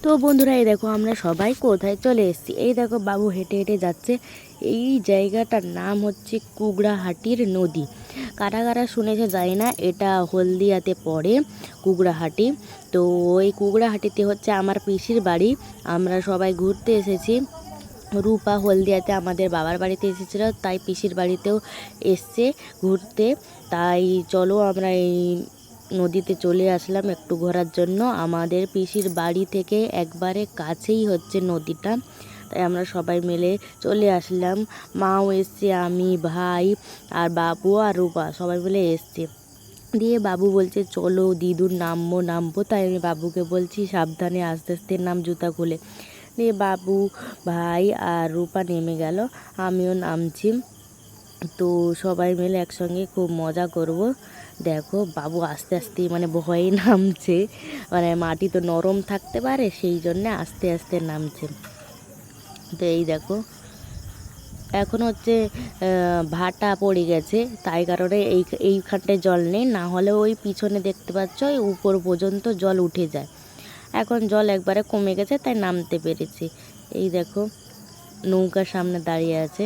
তো বন্ধুরা, এই দেখো আমরা সবাই কোথায় চলে এসেছি। এই দেখো বাবু হেঁটে হেঁটে যাচ্ছে। এই জায়গাটার নাম হচ্ছে কুগড়াহাটির নদী। কারা কারা শুনেছে জানি না, এটা হলদিয়াতে পড়ে কুগড়াহাটি। তো ওই কুগড়াহাটিতে হচ্ছে আমার পিসির বাড়ি। আমরা সবাই ঘুরতে এসেছি। রূপা হলদিয়াতে আমাদের বাবার বাড়িতে এসেছিলো, তাই পিসির বাড়িতেও এসছে ঘুরতে। তাই চলো আমরা এই নদীতে চলে আসলাম একটু ঘোরার জন্য। আমাদের পিসির বাড়ি থেকে একবারে কাছেই হচ্ছে নদীটা, তাই আমরা সবাই মিলে চলে আসলাম। মাও এসছে, আমি, ভাই আর বাবু আর রূপা সবাই মিলে এসছে। দিয়ে বাবু বলছে চলো দিদুর নামবো। তাই আমি বাবুকে বলছি সাবধানে আস্তে আস্তে নাম, জুতা খুলে। দিয়ে বাবু, ভাই আর রূপা নেমে গেল, আমিও নামছি। তো সবাই মিলে একসঙ্গে খুব মজা করব। দেখো বাবু আস্তে আস্তে মানে ভয়ে নামছে, মানে মাটি তো নরম থাকতে পারে, সেই জন্যে আস্তে আস্তে নামছে। তো এই দেখো এখন হচ্ছে ভাটা পড়ে গেছে, তাই কারণে এইখানটায় জল নেই, না হলে ওই পিছনে দেখতে পাচ্ছ ওই উপর পর্যন্ত জল উঠে যায়। এখন জল একবারে কমে গেছে, তাই নামতে পেরেছি। এই দেখো নৌকার সামনে দাঁড়িয়ে আছে।